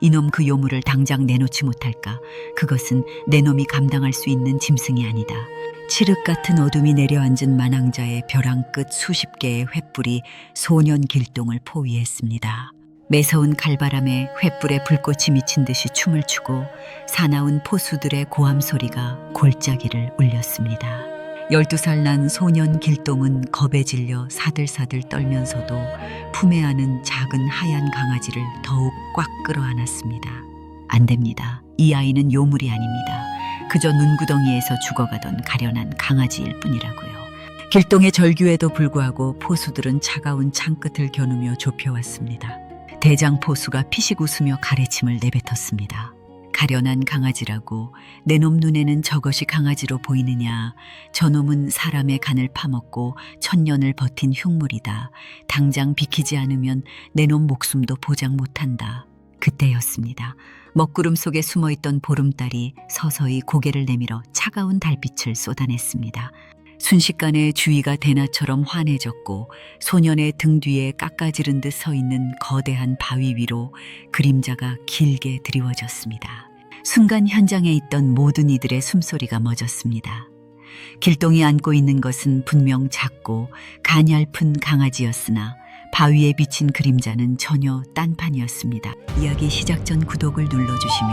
이놈 그 요물을 당장 내놓지 못할까? 그것은 내 놈이 감당할 수 있는 짐승이 아니다. 칠흑 같은 어둠이 내려앉은 만왕자의 벼랑 끝 수십 개의 횃불이 소년 길동을 포위했습니다. 매서운 칼바람에 횃불에 불꽃이 미친 듯이 춤을 추고 사나운 포수들의 고함 소리가 골짜기를 울렸습니다. 12살 난 소년 길동은 겁에 질려 사들사들 떨면서도 품에 안은 작은 하얀 강아지를 더욱 꽉 끌어안았습니다. 안 됩니다. 이 아이는 요물이 아닙니다. 그저 눈구덩이에서 죽어가던 가련한 강아지일 뿐이라고요. 길동의 절규에도 불구하고 포수들은 차가운 창끝을 겨누며 좁혀왔습니다. 대장 포수가 피식 웃으며 가래침을 내뱉었습니다. 가련한 강아지라고 내 놈 눈에는 저것이 강아지로 보이느냐. 저놈은 사람의 간을 파먹고 천년을 버틴 흉물이다. 당장 비키지 않으면 내 놈 목숨도 보장 못한다. 그때였습니다. 먹구름 속에 숨어있던 보름달이 서서히 고개를 내밀어 차가운 달빛을 쏟아냈습니다. 순식간에 주위가 대나처럼 환해졌고 소년의 등 뒤에 깎아지른 듯 서 있는 거대한 바위 위로 그림자가 길게 드리워졌습니다. 순간 현장에 있던 모든 이들의 숨소리가 멎었습니다. 길동이 안고 있는 것은 분명 작고 가냘픈 강아지였으나 바위에 비친 그림자는 전혀 딴판이었습니다. 이야기 시작 전 구독을 눌러주시면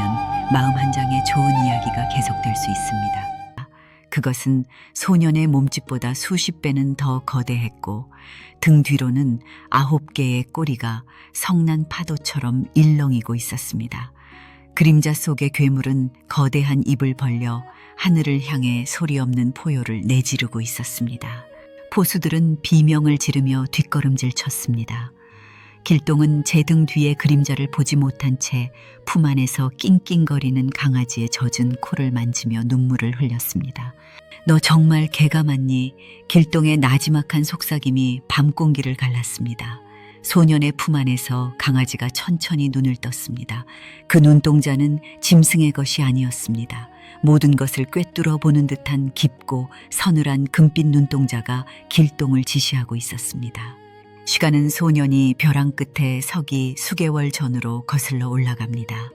마음 한 장의 좋은 이야기가 계속될 수 있습니다. 그것은 소년의 몸집보다 수십 배는 더 거대했고 등 뒤로는 9개의 꼬리가 성난 파도처럼 일렁이고 있었습니다. 그림자 속의 괴물은 거대한 입을 벌려 하늘을 향해 소리 없는 포효를 내지르고 있었습니다. 포수들은 비명을 지르며 뒷걸음질 쳤습니다. 길동은 제 등 뒤에 그림자를 보지 못한 채 품 안에서 낑낑거리는 강아지의 젖은 코를 만지며 눈물을 흘렸습니다. 너 정말 개가 맞니? 길동의 나지막한 속삭임이 밤 공기를 갈랐습니다. 소년의 품 안에서 강아지가 천천히 눈을 떴습니다. 그 눈동자는 짐승의 것이 아니었습니다. 모든 것을 꿰뚫어 보는 듯한 깊고 서늘한 금빛 눈동자가 길동을 지시하고 있었습니다. 시간은 소년이 벼랑 끝에 서기 수개월 전으로 거슬러 올라갑니다.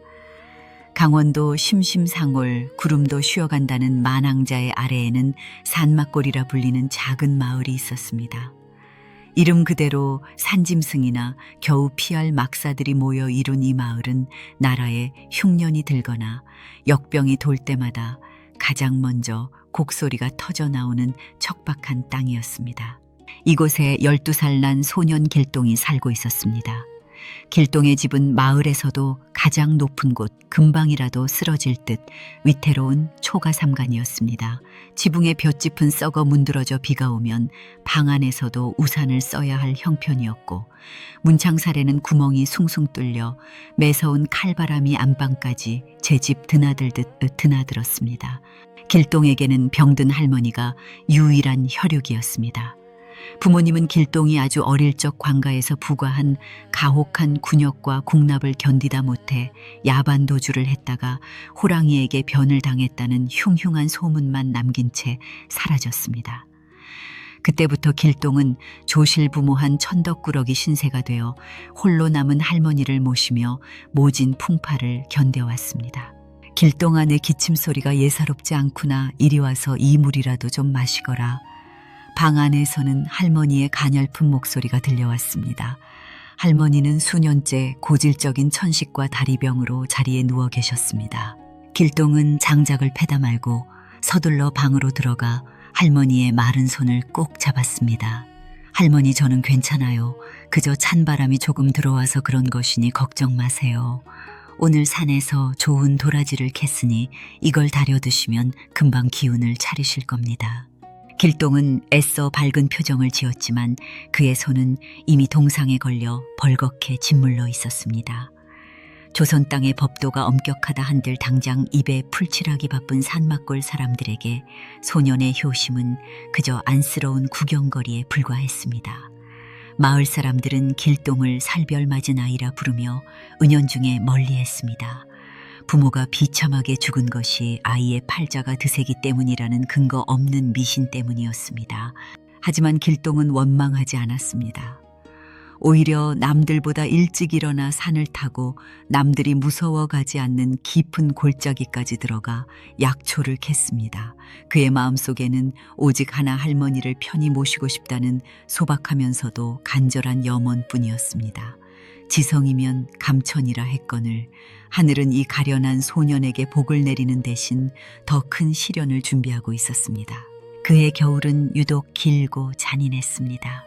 강원도 심심상올 구름도 쉬어간다는 만왕자의 아래에는 산막골이라 불리는 작은 마을이 있었습니다. 이름 그대로 산짐승이나 겨우 피할 막사들이 모여 이룬 이 마을은 나라에 흉년이 들거나 역병이 돌 때마다 가장 먼저 곡소리가 터져 나오는 척박한 땅이었습니다. 이곳에 12살 난 소년 길동이 살고 있었습니다. 길동의 집은 마을에서도 가장 높은 곳, 금방이라도 쓰러질 듯 위태로운 초가삼간이었습니다. 지붕에 볏짚은 썩어 문드러져 비가 오면 방 안에서도 우산을 써야 할 형편이었고 문창살에는 구멍이 숭숭 뚫려 매서운 칼바람이 안방까지 제 집 드나들듯 드나들었습니다. 길동에게는 병든 할머니가 유일한 혈육이었습니다. 부모님은 길동이 아주 어릴 적 관가에서 부과한 가혹한 군역과 궁납을 견디다 못해 야반도주를 했다가 호랑이에게 변을 당했다는 흉흉한 소문만 남긴 채 사라졌습니다. 그때부터 길동은 조실부모한 천덕꾸러기 신세가 되어 홀로 남은 할머니를 모시며 모진 풍파를 견뎌왔습니다. 길동아, 내 기침소리가 예사롭지 않구나. 이리 와서 이 물이라도 좀 마시거라. 방 안에서는 할머니의 가냘픈 목소리가 들려왔습니다. 할머니는 수년째 고질적인 천식과 다리병으로 자리에 누워 계셨습니다. 길동은 장작을 패다 말고 서둘러 방으로 들어가 할머니의 마른 손을 꼭 잡았습니다. 할머니, 저는 괜찮아요. 그저 찬바람이 조금 들어와서 그런 것이니 걱정 마세요. 오늘 산에서 좋은 도라지를 캤으니 이걸 다려 드시면 금방 기운을 차리실 겁니다. 길동은 애써 밝은 표정을 지었지만 그의 손은 이미 동상에 걸려 벌겋게 짓물러 있었습니다. 조선 땅의 법도가 엄격하다 한들 당장 입에 풀칠하기 바쁜 산막골 사람들에게 소년의 효심은 그저 안쓰러운 구경거리에 불과했습니다. 마을 사람들은 길동을 살별맞은 아이라 부르며 은연중에 멀리했습니다. 부모가 비참하게 죽은 것이 아이의 팔자가 드세기 때문이라는 근거 없는 미신 때문이었습니다. 하지만 길동은 원망하지 않았습니다. 오히려 남들보다 일찍 일어나 산을 타고 남들이 무서워가지 않는 깊은 골짜기까지 들어가 약초를 캤습니다. 그의 마음속에는 오직 하나 할머니를 편히 모시고 싶다는 소박하면서도 간절한 염원뿐이었습니다. 지성이면 감천이라 했거늘 하늘은 이 가련한 소년에게 복을 내리는 대신 더 큰 시련을 준비하고 있었습니다. 그의 겨울은 유독 길고 잔인했습니다.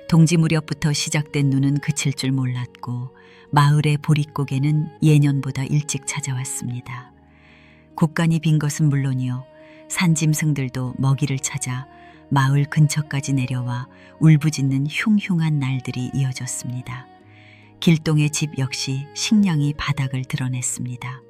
동지 무렵부터 시작된 눈은 그칠 줄 몰랐고 마을의 보릿고개는 예년보다 일찍 찾아왔습니다. 곳간이 빈 것은 물론이요, 산짐승들도 먹이를 찾아 마을 근처까지 내려와 울부짖는 흉흉한 날들이 이어졌습니다. 길동의 집 역시 식량이 바닥을 드러냈습니다.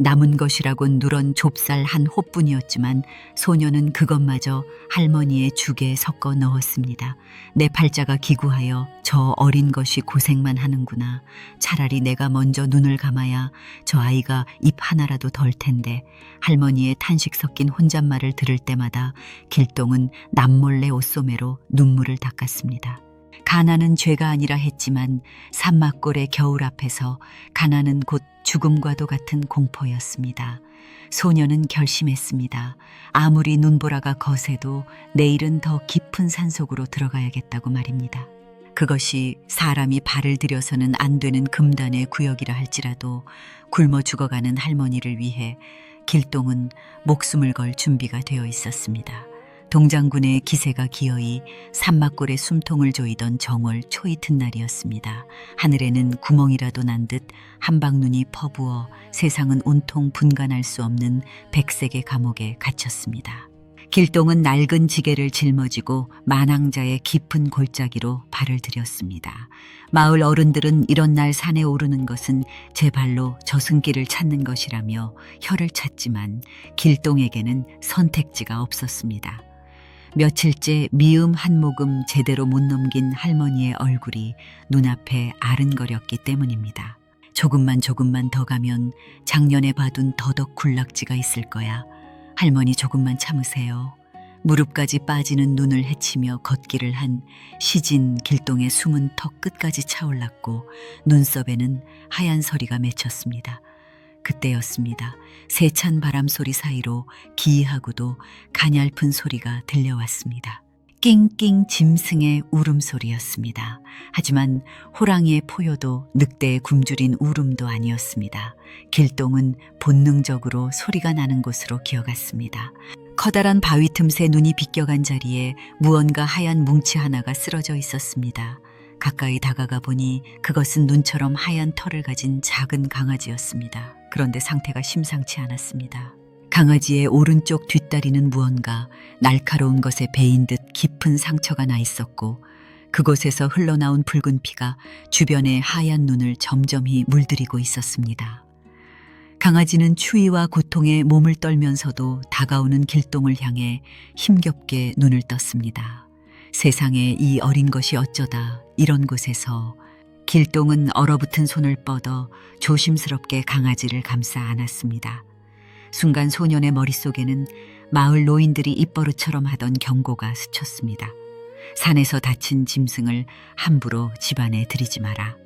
남은 것이라곤 누런 좁쌀 한 호뿐이었지만 소녀는 그것마저 할머니의 죽에 섞어 넣었습니다. 내 팔자가 기구하여 저 어린 것이 고생만 하는구나. 차라리 내가 먼저 눈을 감아야 저 아이가 입 하나라도 덜 텐데. 할머니의 탄식 섞인 혼잣말을 들을 때마다 길동은 남몰래 옷소매로 눈물을 닦았습니다. 가난은 죄가 아니라 했지만 산막골의 겨울 앞에서 가난은 곧 죽음과도 같은 공포였습니다. 소녀는 결심했습니다. 아무리 눈보라가 거세도 내일은 더 깊은 산속으로 들어가야겠다고 말입니다. 그것이 사람이 발을 들여서는 안 되는 금단의 구역이라 할지라도 굶어 죽어가는 할머니를 위해 길동은 목숨을 걸 준비가 되어 있었습니다. 동장군의 기세가 기어이 산막골에 숨통을 조이던 정월 초이튼 날이었습니다. 하늘에는 구멍이라도 난 듯 한방눈이 퍼부어 세상은 온통 분간할 수 없는 백색의 감옥에 갇혔습니다. 길동은 낡은 지게를 짊어지고 만왕자의 깊은 골짜기로 발을 들였습니다. 마을 어른들은 이런 날 산에 오르는 것은 제 발로 저승길을 찾는 것이라며 혀를 찼지만 길동에게는 선택지가 없었습니다. 며칠째 미음 한 모금 제대로 못 넘긴 할머니의 얼굴이 눈앞에 아른거렸기 때문입니다. 조금만 더 가면 작년에 봐둔 더덕 굴락지가 있을 거야. 할머니 조금만 참으세요. 무릎까지 빠지는 눈을 헤치며 걷기를 한 시진 길동의 숨은 턱 끝까지 차올랐고 눈썹에는 하얀 서리가 맺혔습니다. 그때였습니다. 세찬 바람 소리 사이로 기이하고도 가냘픈 소리가 들려왔습니다. 낑낑 짐승의 울음소리였습니다. 하지만 호랑이의 포효도 늑대의 굶주린 울음도 아니었습니다. 길동은 본능적으로 소리가 나는 곳으로 기어갔습니다. 커다란 바위 틈새 눈이 비껴간 자리에 무언가 하얀 뭉치 하나가 쓰러져 있었습니다. 가까이 다가가 보니 그것은 눈처럼 하얀 털을 가진 작은 강아지였습니다. 그런데 상태가 심상치 않았습니다. 강아지의 오른쪽 뒷다리는 무언가 날카로운 것에 베인 듯 깊은 상처가 나 있었고 그곳에서 흘러나온 붉은 피가 주변의 하얀 눈을 점점히 물들이고 있었습니다. 강아지는 추위와 고통에 몸을 떨면서도 다가오는 길동을 향해 힘겹게 눈을 떴습니다. 세상에 이 어린 것이 어쩌다 이런 곳에서. 길동은 얼어붙은 손을 뻗어 조심스럽게 강아지를 감싸 안았습니다. 순간 소년의 머릿속에는 마을 노인들이 입버릇처럼 하던 경고가 스쳤습니다. 산에서 다친 짐승을 함부로 집안에 들이지 마라.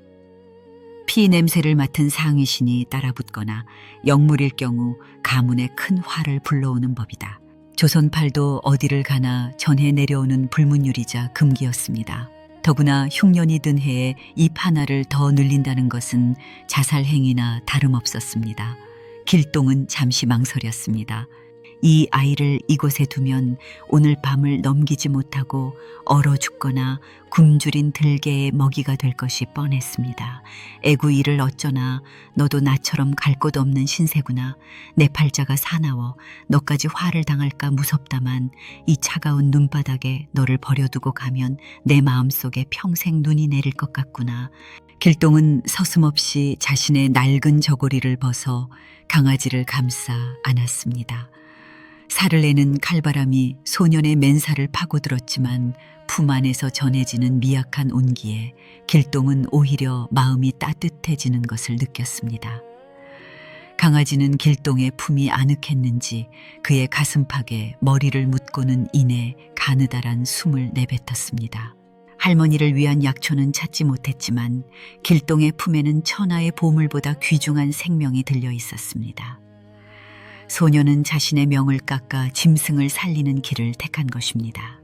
피 냄새를 맡은 상위신이 따라붙거나 영물일 경우 가문에 큰 화를 불러오는 법이다. 조선팔도 어디를 가나 전해 내려오는 불문율이자 금기였습니다. 더구나 흉년이 든 해에 잎 하나를 더 늘린다는 것은 자살행위나 다름없었습니다. 길동은 잠시 망설였습니다. 이 아이를 이곳에 두면 오늘 밤을 넘기지 못하고 얼어 죽거나 굶주린 들개의 먹이가 될 것이 뻔했습니다. 에구 이를 어쩌나 너도 나처럼 갈 곳 없는 신세구나. 내 팔자가 사나워 너까지 화를 당할까 무섭다만 이 차가운 눈바닥에 너를 버려두고 가면 내 마음속에 평생 눈이 내릴 것 같구나. 길동은 서슴없이 자신의 낡은 저고리를 벗어 강아지를 감싸 안았습니다. 살을 내는 칼바람이 소년의 맨살을 파고들었지만 품 안에서 전해지는 미약한 온기에 길동은 오히려 마음이 따뜻해지는 것을 느꼈습니다. 강아지는 길동의 품이 아늑했는지 그의 가슴팍에 머리를 묻고는 이내 가느다란 숨을 내뱉었습니다. 할머니를 위한 약초는 찾지 못했지만 길동의 품에는 천하의 보물보다 귀중한 생명이 들려 있었습니다. 소녀는 자신의 명을 깎아 짐승을 살리는 길을 택한 것입니다.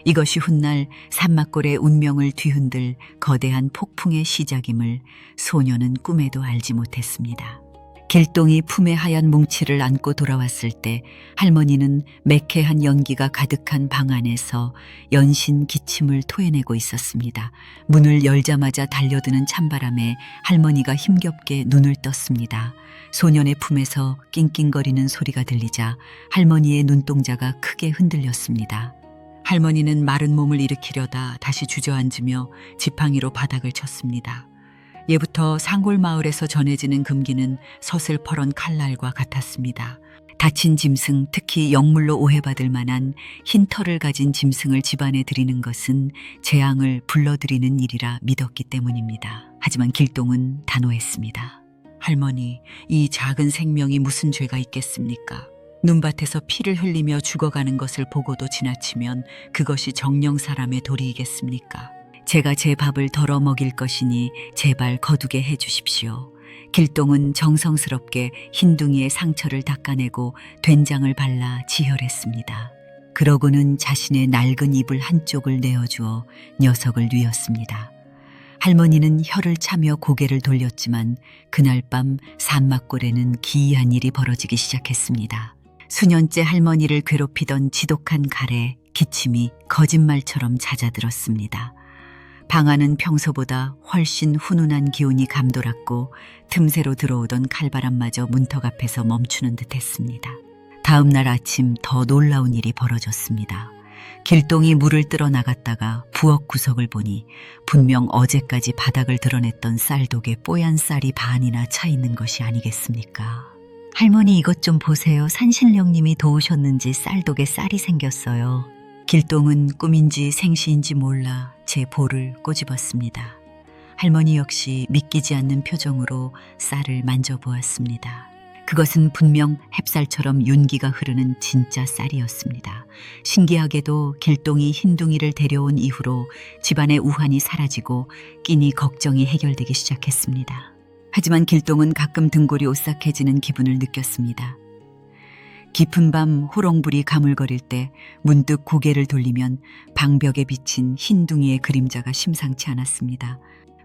이것이 훗날 산막골의 운명을 뒤흔들 거대한 폭풍의 시작임을 소녀는 꿈에도 알지 못했습니다. 길동이 품에 하얀 뭉치를 안고 돌아왔을 때 할머니는 매캐한 연기가 가득한 방 안에서 연신 기침을 토해내고 있었습니다. 문을 열자마자 달려드는 찬바람에 할머니가 힘겹게 눈을 떴습니다. 소년의 품에서 낑낑거리는 소리가 들리자 할머니의 눈동자가 크게 흔들렸습니다. 할머니는 마른 몸을 일으키려다 다시 주저앉으며 지팡이로 바닥을 쳤습니다. 예부터 상골마을에서 전해지는 금기는 서슬퍼런 칼날과 같았습니다. 다친 짐승, 특히 영물로 오해받을 만한 흰 털을 가진 짐승을 집안에 들이는 것은 재앙을 불러들이는 일이라 믿었기 때문입니다. 하지만 길동은 단호했습니다. 할머니, 이 작은 생명이 무슨 죄가 있겠습니까? 눈밭에서 피를 흘리며 죽어가는 것을 보고도 지나치면 그것이 정령 사람의 도리이겠습니까? 제가 제 밥을 덜어 먹일 것이니 제발 거두게 해 주십시오. 길동은 정성스럽게 흰둥이의 상처를 닦아내고 된장을 발라 지혈했습니다. 그러고는 자신의 낡은 이불 한쪽을 내어주어 녀석을 뉘었습니다. 할머니는 혀를 차며 고개를 돌렸지만 그날 밤 산막골에는 기이한 일이 벌어지기 시작했습니다. 수년째 할머니를 괴롭히던 지독한 갈에 기침이 거짓말처럼 잦아들었습니다. 방 안은 평소보다 훨씬 훈훈한 기운이 감돌았고 틈새로 들어오던 칼바람마저 문턱 앞에서 멈추는 듯했습니다. 다음 날 아침 더 놀라운 일이 벌어졌습니다. 길동이 물을 뜨러 나갔다가 부엌 구석을 보니 분명 어제까지 바닥을 드러냈던 쌀독에 뽀얀 쌀이 반이나 차 있는 것이 아니겠습니까? 할머니 이것 좀 보세요. 산신령님이 도우셨는지 쌀독에 쌀이 생겼어요. 길동은 꿈인지 생시인지 몰라 제 볼을 꼬집었습니다. 할머니 역시 믿기지 않는 표정으로 쌀을 만져보았습니다. 그것은 분명 햅쌀처럼 윤기가 흐르는 진짜 쌀이었습니다. 신기하게도 길동이 흰둥이를 데려온 이후로 집안의 우환이 사라지고 끼니 걱정이 해결되기 시작했습니다. 하지만 길동은 가끔 등골이 오싹해지는 기분을 느꼈습니다. 깊은 밤 호롱불이 가물거릴 때 문득 고개를 돌리면 방벽에 비친 흰둥이의 그림자가 심상치 않았습니다.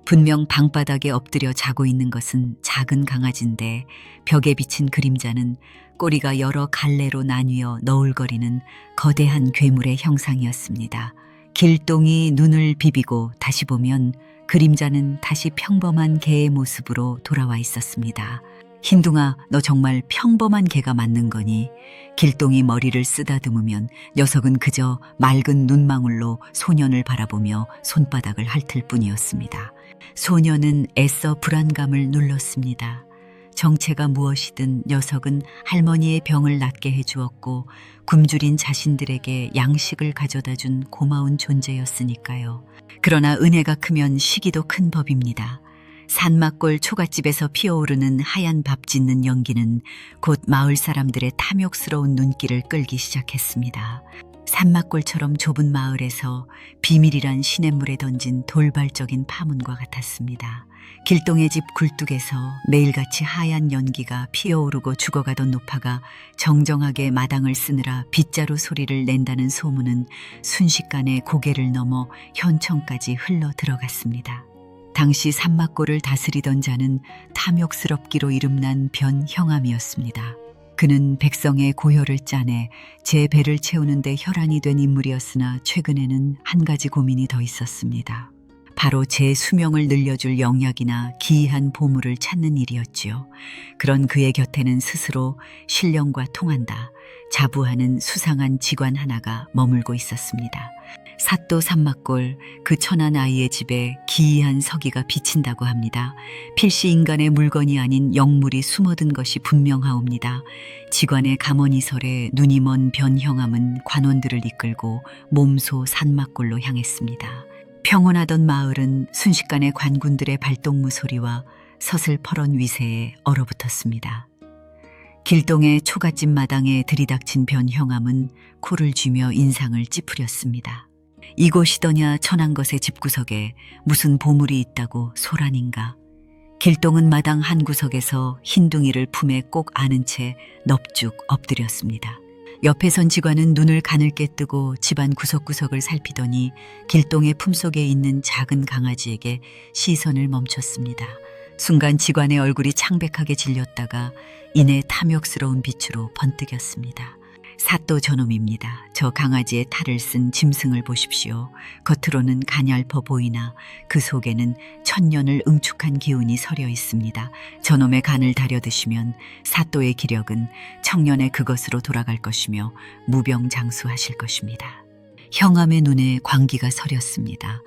분명 방바닥에 엎드려 자고 있는 것은 작은 강아지인데 벽에 비친 그림자는 꼬리가 여러 갈래로 나뉘어 너울거리는 거대한 괴물의 형상이었습니다. 길동이 눈을 비비고 다시 보면 그림자는 다시 평범한 개의 모습으로 돌아와 있었습니다. 흰둥아, 너 정말 평범한 개가 맞는 거니? 길동이 머리를 쓰다듬으면 녀석은 그저 맑은 눈망울로 소년을 바라보며 손바닥을 핥을 뿐이었습니다. 소년은 애써 불안감을 눌렀습니다. 정체가 무엇이든 녀석은 할머니의 병을 낫게 해주었고 굶주린 자신들에게 양식을 가져다 준 고마운 존재였으니까요. 그러나 은혜가 크면 시기도 큰 법입니다. 산막골 초가집에서 피어오르는 하얀 밥 짓는 연기는 곧 마을 사람들의 탐욕스러운 눈길을 끌기 시작했습니다. 산막골처럼 좁은 마을에서 비밀이란 시냇물에 던진 돌발적인 파문과 같았습니다. 길동의 집 굴뚝에서 매일같이 하얀 연기가 피어오르고 죽어가던 노파가 정정하게 마당을 쓰느라 빗자루 소리를 낸다는 소문은 순식간에 고개를 넘어 현청까지 흘러 들어갔습니다. 당시 산막골을 다스리던 자는 탐욕스럽기로 이름난 변형암이었습니다. 그는 백성의 고혈을 짜내 제 배를 채우는 데 혈안이 된 인물이었으나 최근에는 한 가지 고민이 더 있었습니다. 바로 제 수명을 늘려줄 영약이나 기이한 보물을 찾는 일이었지요. 그런 그의 곁에는 스스로 신령과 통한다, 자부하는 수상한 직관 하나가 머물고 있었습니다. 사또 산막골, 그 천한 아이의 집에 기이한 서기가 비친다고 합니다. 필시 인간의 물건이 아닌 영물이 숨어든 것이 분명하옵니다. 직관의 감언이설에 눈이 먼 변형암은 관원들을 이끌고 몸소 산막골로 향했습니다. 평온하던 마을은 순식간에 관군들의 발동무 소리와 서슬퍼런 위세에 얼어붙었습니다. 길동의 초가집 마당에 들이닥친 변형암은 코를 쥐며 인상을 찌푸렸습니다. 이곳이더냐 천한 것의 집구석에 무슨 보물이 있다고 소란인가. 길동은 마당 한 구석에서 흰둥이를 품에 꼭 안은 채 넙죽 엎드렸습니다. 옆에 선 지관은 눈을 가늘게 뜨고 집안 구석구석을 살피더니 길동의 품속에 있는 작은 강아지에게 시선을 멈췄습니다. 순간 지관의 얼굴이 창백하게 질렸다가 이내 탐욕스러운 빛으로 번뜩였습니다. 사또 저놈입니다. 저 강아지의 탈을 쓴 짐승을 보십시오. 겉으로는 가냘퍼 보이나 그 속에는 천년을 응축한 기운이 서려 있습니다. 저놈의 간을 다려 드시면 사또의 기력은 청년의 그것으로 돌아갈 것이며 무병장수하실 것입니다. 형암의 눈에 광기가 서렸습니다.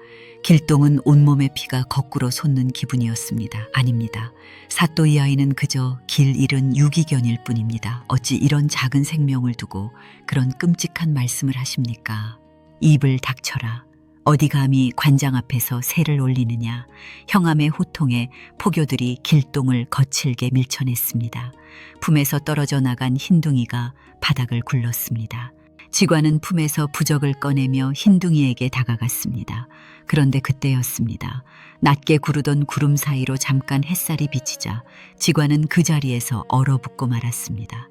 길동은 온몸의 피가 거꾸로 솟는 기분이었습니다. 아닙니다. 사또 이 아이는 그저 길 잃은 유기견일 뿐입니다. 어찌 이런 작은 생명을 두고 그런 끔찍한 말씀을 하십니까? 입을 닥쳐라. 어디 감히 관장 앞에서 새를 올리느냐. 형암의 호통에 포교들이 길동을 거칠게 밀쳐냈습니다. 품에서 떨어져 나간 흰둥이가 바닥을 굴렀습니다. 지관은 품에서 부적을 꺼내며 흰둥이에게 다가갔습니다. 그런데 그때였습니다. 낮게 구르던 구름 사이로 잠깐 햇살이 비치자 지관은 그 자리에서 얼어붙고 말았습니다.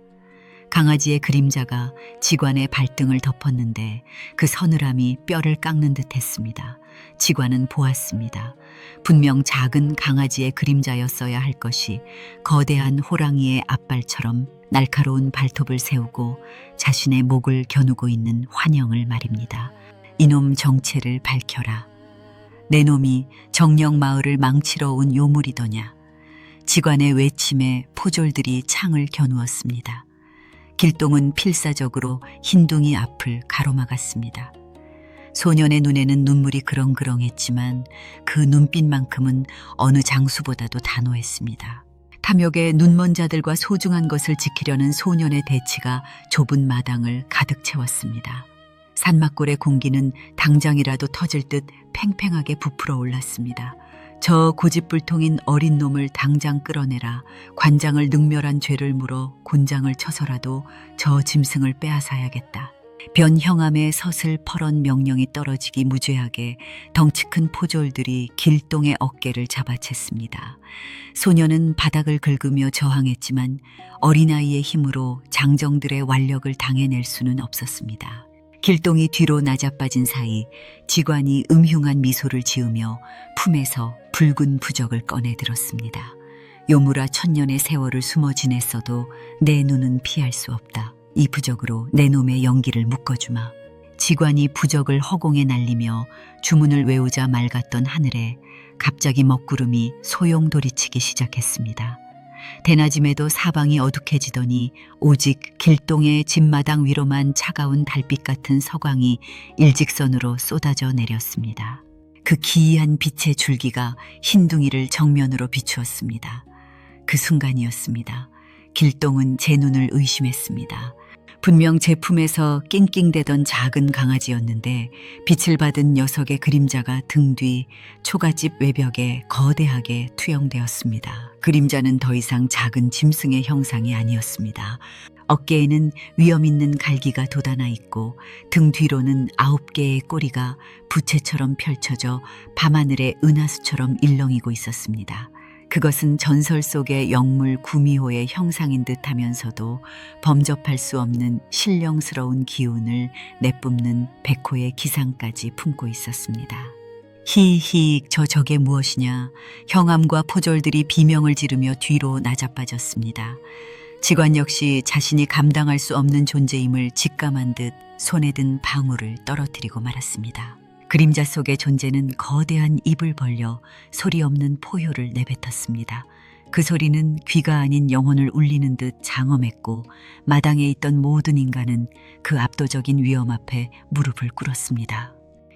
강아지의 그림자가 지관의 발등을 덮었는데 그 서늘함이 뼈를 깎는 듯 했습니다. 지관은 보았습니다. 분명 작은 강아지의 그림자였어야 할 것이 거대한 호랑이의 앞발처럼 날카로운 발톱을 세우고 자신의 목을 겨누고 있는 환영을 말입니다. 이놈 정체를 밝혀라. 내 놈이 정령 마을을 망치러 온 요물이더냐. 지관의 외침에 포졸들이 창을 겨누었습니다. 길동은 필사적으로 흰둥이 앞을 가로막았습니다. 소년의 눈에는 눈물이 그렁그렁했지만 그 눈빛만큼은 어느 장수보다도 단호했습니다. 탐욕에 눈먼 자들과 소중한 것을 지키려는 소년의 대치가 좁은 마당을 가득 채웠습니다. 산막골의 공기는 당장이라도 터질 듯 팽팽하게 부풀어 올랐습니다. 저 고집불통인 어린 놈을 당장 끌어내라. 관장을 능멸한 죄를 물어 곤장을 쳐서라도 저 짐승을 빼앗아야겠다. 변형암의 서슬퍼런 명령이 떨어지기 무죄하게 덩치 큰 포졸들이 길동의 어깨를 잡아챘습니다. 소녀는 바닥을 긁으며 저항했지만 어린아이의 힘으로 장정들의 완력을 당해낼 수는 없었습니다. 길동이 뒤로 나자빠진 사이 지관이 음흉한 미소를 지으며 품에서 붉은 부적을 꺼내 들었습니다. 요무라 천년의 세월을 숨어 지냈어도 내 눈은 피할 수 없다. 이 부적으로 내 놈의 연기를 묶어주마. 지관이 부적을 허공에 날리며 주문을 외우자 맑았던 하늘에 갑자기 먹구름이 소용돌이치기 시작했습니다. 대낮임에도 사방이 어둑해지더니 오직 길동의 집마당 위로만 차가운 달빛 같은 서광이 일직선으로 쏟아져 내렸습니다. 그 기이한 빛의 줄기가 흰둥이를 정면으로 비추었습니다. 그 순간이었습니다. 길동은 제 눈을 의심했습니다. 분명 제 품에서 낑낑대던 작은 강아지였는데 빛을 받은 녀석의 그림자가 등 뒤 초가집 외벽에 거대하게 투영되었습니다. 그림자는 더 이상 작은 짐승의 형상이 아니었습니다. 어깨에는 위험 있는 갈기가 돋아나 있고 등 뒤로는 9개의 꼬리가 부채처럼 펼쳐져 밤하늘의 은하수처럼 일렁이고 있었습니다. 그것은 전설 속의 영물 구미호의 형상인 듯 하면서도 범접할 수 없는 신령스러운 기운을 내뿜는 백호의 기상까지 품고 있었습니다. 히익 저게 무엇이냐. 형암과 포졸들이 비명을 지르며 뒤로 나자빠졌습니다. 지관 역시 자신이 감당할 수 없는 존재임을 직감한 듯 손에 든 방울을 떨어뜨리고 말았습니다. 그림자 속의 존재는 거대한 입을 벌려 소리 없는 포효를 내뱉었습니다. 그 소리는 귀가 아닌 영혼을 울리는 듯 장엄했고 마당에 있던 모든 인간은 그 압도적인 위험 앞에 무릎을 꿇었습니다.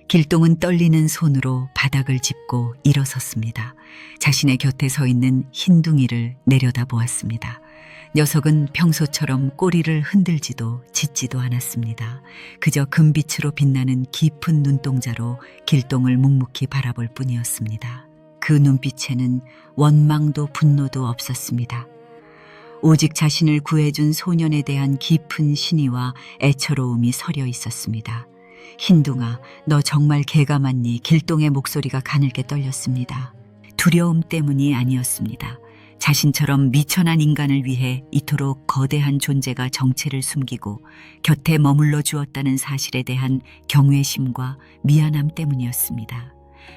길동은 떨리는 손으로 바닥을 짚고 일어섰습니다. 자신의 곁에 서 있는 흰둥이를 내려다보았습니다. 녀석은 평소처럼 꼬리를 흔들지도 짖지도 않았습니다. 그저 금빛으로 빛나는 깊은 눈동자로 길동을 묵묵히 바라볼 뿐이었습니다. 그 눈빛에는 원망도 분노도 없었습니다. 오직 자신을 구해준 소년에 대한 깊은 신의와 애처로움이 서려 있었습니다. 흰둥아, 너 정말 개가 맞니? 길동의 목소리가 가늘게 떨렸습니다. 두려움 때문이 아니었습니다. 자신처럼 미천한 인간을 위해 이토록 거대한 존재가 정체를 숨기고 곁에 머물러 주었다는 사실에 대한 경외심과 미안함 때문이었습니다.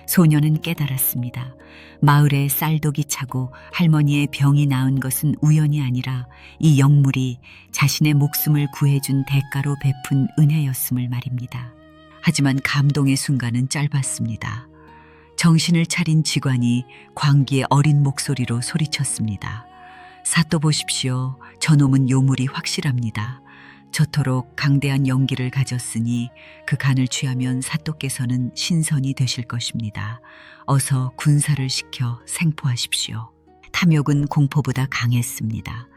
소녀는 깨달았습니다. 마을에 쌀독이 차고 할머니의 병이 나은 것은 우연이 아니라 이 영물이 자신의 목숨을 구해준 대가로 베푼 은혜였음을 말입니다. 하지만 감동의 순간은 짧았습니다. 정신을 차린 직관이 광기의 어린 목소리로 소리쳤습니다. 사또 보십시오. 저놈은 요물이 확실합니다. 저토록 강대한 용기를 가졌으니 그 간을 취하면 사또께서는 신선이 되실 것입니다. 어서 군사를 시켜 생포하십시오. 탐욕은 공포보다 강했습니다.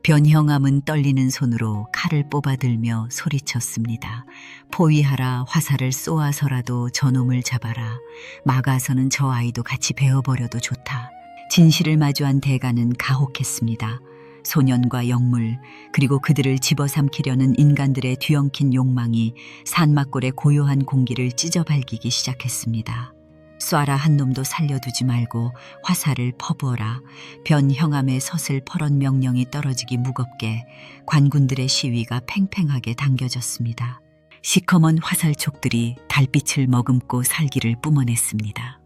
변형암은 떨리는 손으로 칼을 뽑아들며 소리쳤습니다. 포위하라. 화살을 쏘아서라도 저놈을 잡아라. 막아서는 저 아이도 같이 베어버려도 좋다. 진실을 마주한 대가는 가혹했습니다. 소년과 영물 그리고 그들을 집어삼키려는 인간들의 뒤엉킨 욕망이 산막골의 고요한 공기를 찢어발기기 시작했습니다. 쏴라. 한 놈도 살려두지 말고 화살을 퍼부어라. 변형암의 섯을 퍼런 명령이 떨어지기 무겁게 관군들의 시위가 팽팽하게 당겨졌습니다. 시커먼 화살촉들이 달빛을 머금고 살기를 뿜어냈습니다.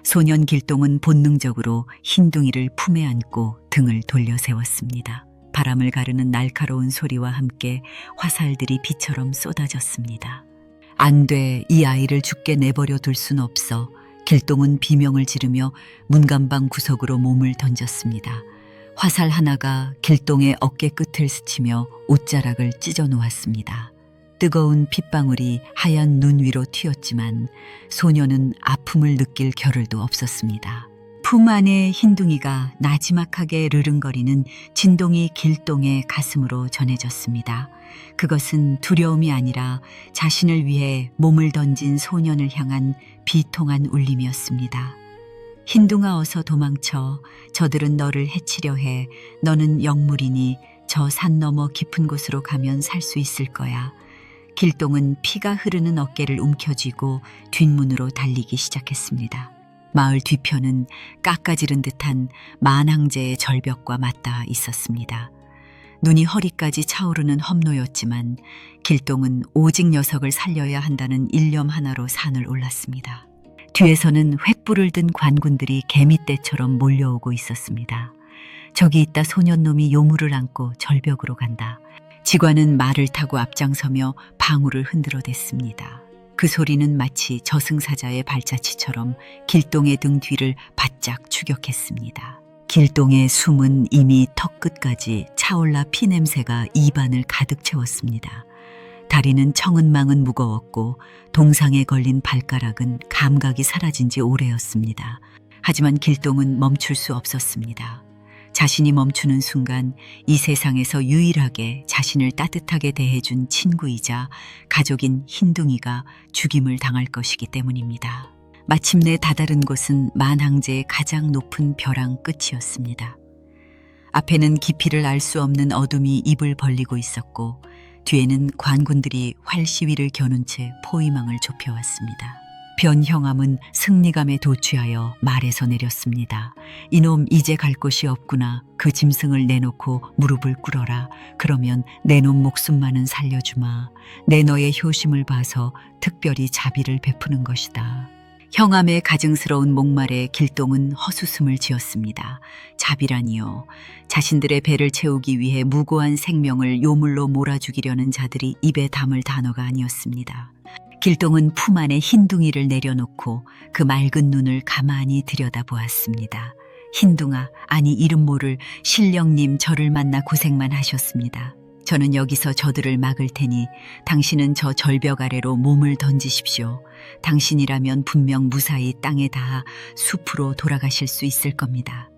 소년 길동은 본능적으로 흰둥이를 품에 안고 등을 돌려 세웠습니다. 바람을 가르는 날카로운 소리와 함께 화살들이 비처럼 쏟아졌습니다. 안 돼. 이 아이를 죽게 내버려 둘 순 없어. 길동은 비명을 지르며 문간방 구석으로 몸을 던졌습니다. 화살 하나가 길동의 어깨 끝을 스치며 옷자락을 찢어 놓았습니다. 뜨거운 핏방울이 하얀 눈 위로 튀었지만 소녀는 아픔을 느낄 겨를도 없었습니다. 품 안에 흰둥이가 나지막하게 르릉거리는 진동이 길동의 가슴으로 전해졌습니다. 그것은 두려움이 아니라 자신을 위해 몸을 던진 소년을 향한 비통한 울림이었습니다. 흰둥아, 어서 도망쳐. 저들은 너를 해치려 해. 너는 영물이니 저 산 너머 깊은 곳으로 가면 살 수 있을 거야. 길동은 피가 흐르는 어깨를 움켜쥐고 뒷문으로 달리기 시작했습니다. 마을 뒤편은 깎아지른 듯한 만항제의 절벽과 맞닿아 있었습니다. 눈이 허리까지 차오르는 험로였지만 길동은 오직 녀석을 살려야 한다는 일념 하나로 산을 올랐습니다. 뒤에서는 횃불을 든 관군들이 개미떼처럼 몰려오고 있었습니다. 저기 있다. 소년놈이 요물을 안고 절벽으로 간다. 직관은 말을 타고 앞장서며 방울을 흔들어댔습니다. 그 소리는 마치 저승사자의 발자취처럼 길동의 등 뒤를 바짝 추격했습니다. 길동의 숨은 이미 턱끝까지 차올라 피냄새가 입안을 가득 채웠습니다. 다리는 청은망은 무거웠고 동상에 걸린 발가락은 감각이 사라진 지 오래였습니다. 하지만 길동은 멈출 수 없었습니다. 자신이 멈추는 순간 이 세상에서 유일하게 자신을 따뜻하게 대해준 친구이자 가족인 흰둥이가 죽임을 당할 것이기 때문입니다. 마침내 다다른 곳은 만항제의 가장 높은 벼랑 끝이었습니다. 앞에는 깊이를 알 수 없는 어둠이 입을 벌리고 있었고 뒤에는 관군들이 활 시위를 겨눈 채 포위망을 좁혀왔습니다. 변형암은 승리감에 도취하여 말에서 내렸습니다. 이놈, 이제 갈 곳이 없구나. 그 짐승을 내놓고 무릎을 꿇어라. 그러면 내 놈 목숨만은 살려주마. 내 너의 효심을 봐서 특별히 자비를 베푸는 것이다. 형암의 가증스러운 목말에 길동은 헛웃음을 지었습니다. 자비라니요. 자신들의 배를 채우기 위해 무고한 생명을 요물로 몰아죽이려는 자들이 입에 담을 단어가 아니었습니다. 길동은 품 안에 흰둥이를 내려놓고 그 맑은 눈을 가만히 들여다보았습니다. 흰둥아, 아니 이름 모를 신령님, 저를 만나 고생만 하셨습니다. 저는 여기서 저들을 막을 테니 당신은 저 절벽 아래로 몸을 던지십시오. 당신이라면 분명 무사히 땅에 닿아 숲으로 돌아가실 수 있을 겁니다.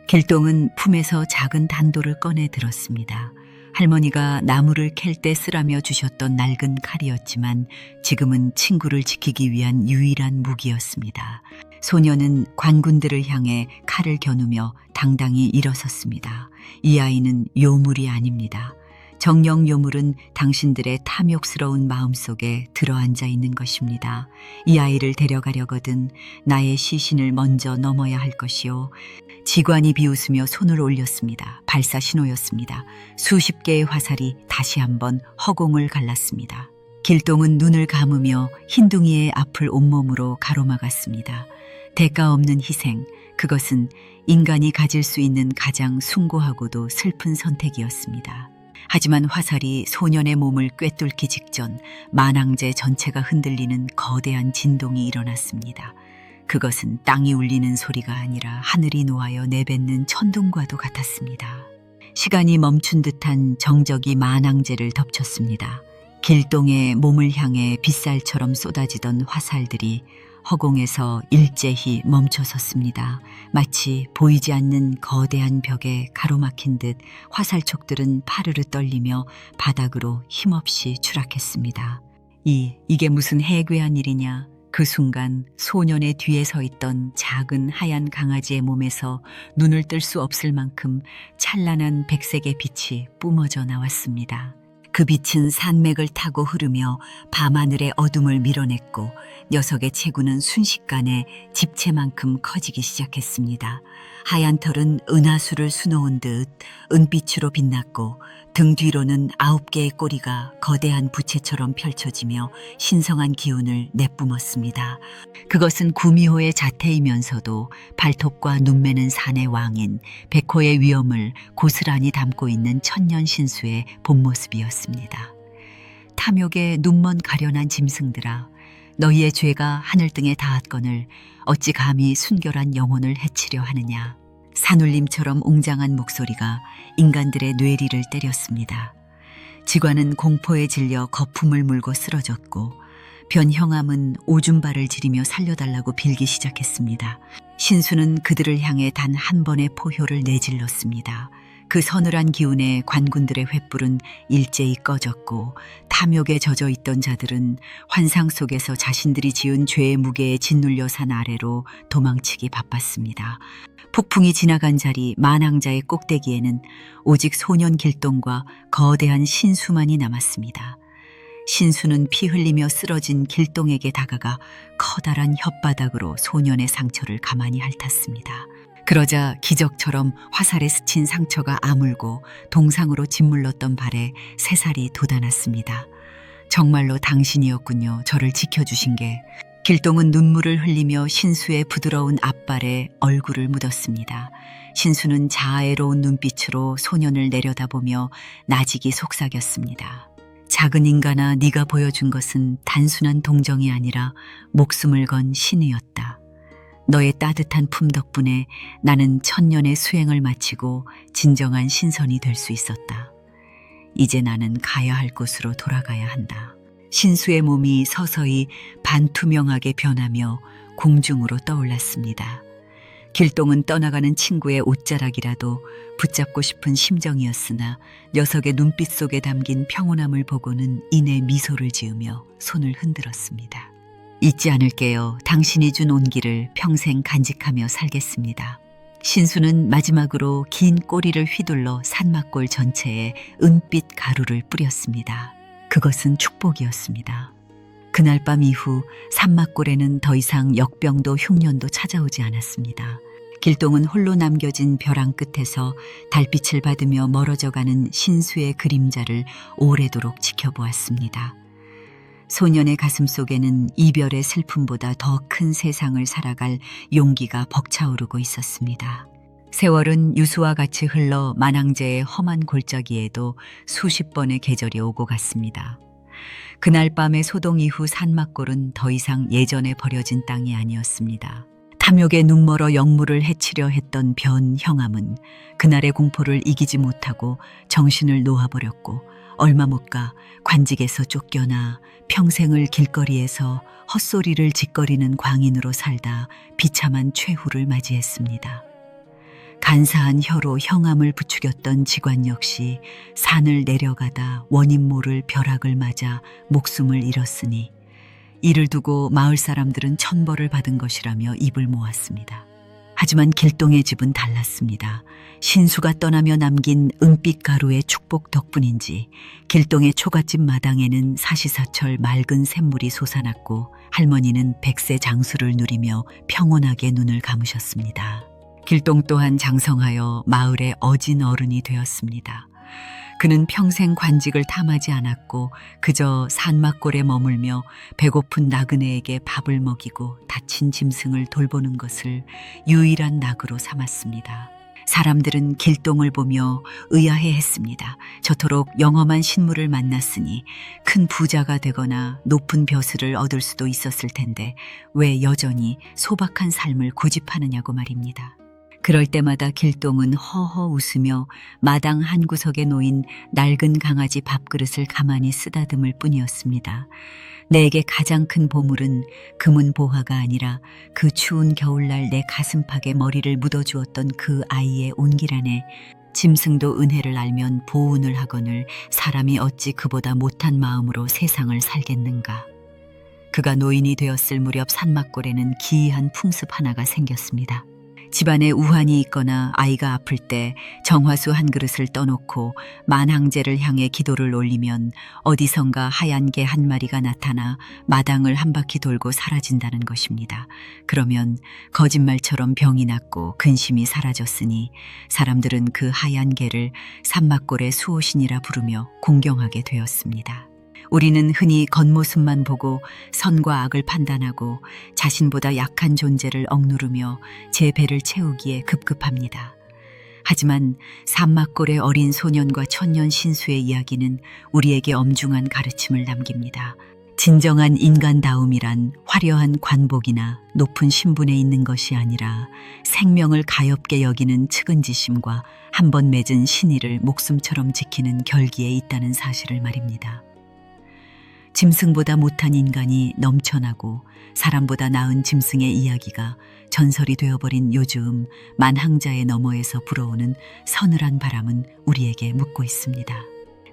길동은 품에서 작은 단도를 꺼내 들었습니다. 할머니가 나무를 캘 때 쓰라며 주셨던 낡은 칼이었지만 지금은 친구를 지키기 위한 유일한 무기였습니다. 소녀는 관군들을 향해 칼을 겨누며 당당히 일어섰습니다. 이 아이는 요물이 아닙니다. 정령 요물은 당신들의 탐욕스러운 마음속에 들어앉아 있는 것입니다. 이 아이를 데려가려거든 나의 시신을 먼저 넘어야 할 것이요. 지관이 비웃으며 손을 올렸습니다. 발사 신호였습니다. 수십 개의 화살이 다시 한번 허공을 갈랐습니다. 길동은 눈을 감으며 흰둥이의 앞을 온몸으로 가로막았습니다. 대가 없는 희생, 그것은 인간이 가질 수 있는 가장 숭고하고도 슬픈 선택이었습니다. 하지만 화살이 소년의 몸을 꿰뚫기 직전 만왕제 전체가 흔들리는 거대한 진동이 일어났습니다. 그것은 땅이 울리는 소리가 아니라 하늘이 노하여 내뱉는 천둥과도 같았습니다. 시간이 멈춘 듯한 정적이 만왕제를 덮쳤습니다. 길동의 몸을 향해 빗살처럼 쏟아지던 화살들이 허공에서 일제히 멈춰섰습니다. 마치 보이지 않는 거대한 벽에 가로막힌 듯 화살촉들은 파르르 떨리며 바닥으로 힘없이 추락했습니다. 이게 무슨 해괴한 일이냐. 그 순간 소년의 뒤에 서 있던 작은 하얀 강아지의 몸에서 눈을 뜰 수 없을 만큼 찬란한 백색의 빛이 뿜어져 나왔습니다. 그 빛은 산맥을 타고 흐르며 밤하늘의 어둠을 밀어냈고 녀석의 체구는 순식간에 집채만큼 커지기 시작했습니다. 하얀 털은 은하수를 수놓은 듯 은빛으로 빛났고 등 뒤로는 9개의 꼬리가 거대한 부채처럼 펼쳐지며 신성한 기운을 내뿜었습니다. 그것은 구미호의 자태이면서도 발톱과 눈매는 산의 왕인 백호의 위엄을 고스란히 담고 있는 천년신수의 본모습이었습니다. 탐욕에 눈먼 가련한 짐승들아, 너희의 죄가 하늘등에 닿았거늘 어찌 감히 순결한 영혼을 해치려 하느냐. 산울림처럼 웅장한 목소리가 인간들의 뇌리를 때렸습니다. 지관은 공포에 질려 거품을 물고 쓰러졌고 변형암은 오줌발을 지르며 살려달라고 빌기 시작했습니다. 신수는 그들을 향해 단 한 번의 포효를 내질렀습니다. 그 서늘한 기운에 관군들의 횃불은 일제히 꺼졌고 탐욕에 젖어 있던 자들은 환상 속에서 자신들이 지은 죄의 무게에 짓눌려 산 아래로 도망치기 바빴습니다. 폭풍이 지나간 자리 만왕자의 꼭대기에는 오직 소년 길동과 거대한 신수만이 남았습니다. 신수는 피 흘리며 쓰러진 길동에게 다가가 커다란 혓바닥으로 소년의 상처를 가만히 핥았습니다. 그러자 기적처럼 화살에 스친 상처가 아물고 동상으로 짓물렀던 발에 새살이 돋아났습니다. 정말로 당신이었군요. 저를 지켜주신 게. 길동은 눈물을 흘리며 신수의 부드러운 앞발에 얼굴을 묻었습니다. 신수는 자애로운 눈빛으로 소년을 내려다보며 나직이 속삭였습니다. 작은 인간아, 네가 보여준 것은 단순한 동정이 아니라 목숨을 건 신이었다. 너의 따뜻한 품 덕분에 나는 천년의 수행을 마치고 진정한 신선이 될 수 있었다. 이제 나는 가야 할 곳으로 돌아가야 한다. 신수의 몸이 서서히 반투명하게 변하며 공중으로 떠올랐습니다. 길동은 떠나가는 친구의 옷자락이라도 붙잡고 싶은 심정이었으나 녀석의 눈빛 속에 담긴 평온함을 보고는 이내 미소를 지으며 손을 흔들었습니다. 잊지 않을게요. 당신이 준 온기를 평생 간직하며 살겠습니다. 신수는 마지막으로 긴 꼬리를 휘둘러 산막골 전체에 은빛 가루를 뿌렸습니다. 그것은 축복이었습니다. 그날 밤 이후 산막골에는 더 이상 역병도 흉년도 찾아오지 않았습니다. 길동은 홀로 남겨진 벼랑 끝에서 달빛을 받으며 멀어져가는 신수의 그림자를 오래도록 지켜보았습니다. 소년의 가슴 속에는 이별의 슬픔보다 더 큰 세상을 살아갈 용기가 벅차오르고 있었습니다. 세월은 유수와 같이 흘러 만왕제의 험한 골짜기에도 수십 번의 계절이 오고 갔습니다. 그날 밤의 소동 이후 산막골은 더 이상 예전에 버려진 땅이 아니었습니다. 탐욕에 눈멀어 영무를 해치려 했던 변형암은 그날의 공포를 이기지 못하고 정신을 놓아버렸고 얼마 못 가 관직에서 쫓겨나 평생을 길거리에서 헛소리를 짓거리는 광인으로 살다 비참한 최후를 맞이했습니다. 간사한 혀로 형암을 부추겼던 직관 역시 산을 내려가다 원인 모를 벼락을 맞아 목숨을 잃었으니 이를 두고 마을 사람들은 천벌을 받은 것이라며 입을 모았습니다. 하지만 길동의 집은 달랐습니다. 신수가 떠나며 남긴 은빛 가루의 축복 덕분인지 길동의 초가집 마당에는 사시사철 맑은 샘물이 솟아났고 할머니는 백세 장수를 누리며 평온하게 눈을 감으셨습니다. 길동 또한 장성하여 마을의 어진 어른이 되었습니다. 그는 평생 관직을 탐하지 않았고 그저 산막골에 머물며 배고픈 나그네에게 밥을 먹이고 다친 짐승을 돌보는 것을 유일한 낙으로 삼았습니다. 사람들은 길동을 보며 의아해했습니다. 저토록 영험한 신물을 만났으니 큰 부자가 되거나 높은 벼슬을 얻을 수도 있었을 텐데 왜 여전히 소박한 삶을 고집하느냐고 말입니다. 그럴 때마다 길동은 허허 웃으며 마당 한 구석에 놓인 낡은 강아지 밥그릇을 가만히 쓰다듬을 뿐이었습니다. 내게 가장 큰 보물은 금은 보화가 아니라 그 추운 겨울날 내 가슴팍에 머리를 묻어주었던 그 아이의 온기라네. 짐승도 은혜를 알면 보은을 하거늘 사람이 어찌 그보다 못한 마음으로 세상을 살겠는가. 그가 노인이 되었을 무렵 산막골에는 기이한 풍습 하나가 생겼습니다. 집안에 우환이 있거나 아이가 아플 때 정화수 한 그릇을 떠놓고 만항제를 향해 기도를 올리면 어디선가 하얀 개 한 마리가 나타나 마당을 한 바퀴 돌고 사라진다는 것입니다. 그러면 거짓말처럼 병이 낫고 근심이 사라졌으니 사람들은 그 하얀 개를 산막골의 수호신이라 부르며 공경하게 되었습니다. 우리는 흔히 겉모습만 보고 선과 악을 판단하고 자신보다 약한 존재를 억누르며 제 배를 채우기에 급급합니다. 하지만 산막골의 어린 소년과 천년 신수의 이야기는 우리에게 엄중한 가르침을 남깁니다. 진정한 인간다움이란 화려한 관복이나 높은 신분에 있는 것이 아니라 생명을 가엾게 여기는 측은지심과 한 번 맺은 신의를 목숨처럼 지키는 결기에 있다는 사실을 말입니다. 짐승보다 못한 인간이 넘쳐나고 사람보다 나은 짐승의 이야기가 전설이 되어버린 요즘 만항자의 너머에서 불어오는 서늘한 바람은 우리에게 묻고 있습니다.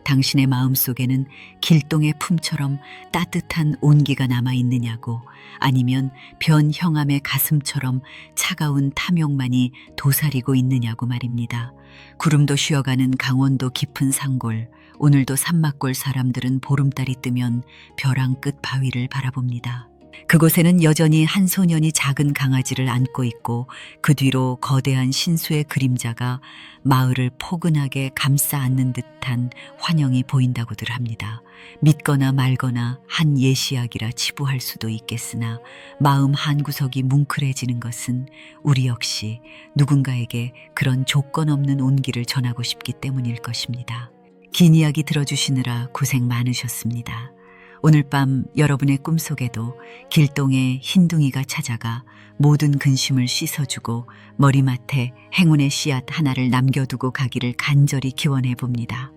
당신의 마음속에는 길동의 품처럼 따뜻한 온기가 남아있느냐고, 아니면 변형암의 가슴처럼 차가운 탐욕만이 도사리고 있느냐고 말입니다. 구름도 쉬어가는 강원도 깊은 산골, 오늘도 산막골 사람들은 보름달이 뜨면 벼랑 끝 바위를 바라봅니다. 그곳에는 여전히 한 소년이 작은 강아지를 안고 있고 그 뒤로 거대한 신수의 그림자가 마을을 포근하게 감싸 안는 듯한 환영이 보인다고들 합니다. 믿거나 말거나 한 예시약이라 치부할 수도 있겠으나 마음 한구석이 뭉클해지는 것은 우리 역시 누군가에게 그런 조건 없는 온기를 전하고 싶기 때문일 것입니다. 긴 이야기 들어주시느라 고생 많으셨습니다. 오늘 밤 여러분의 꿈속에도 길동의 흰둥이가 찾아가 모든 근심을 씻어주고 머리맡에 행운의 씨앗 하나를 남겨두고 가기를 간절히 기원해 봅니다.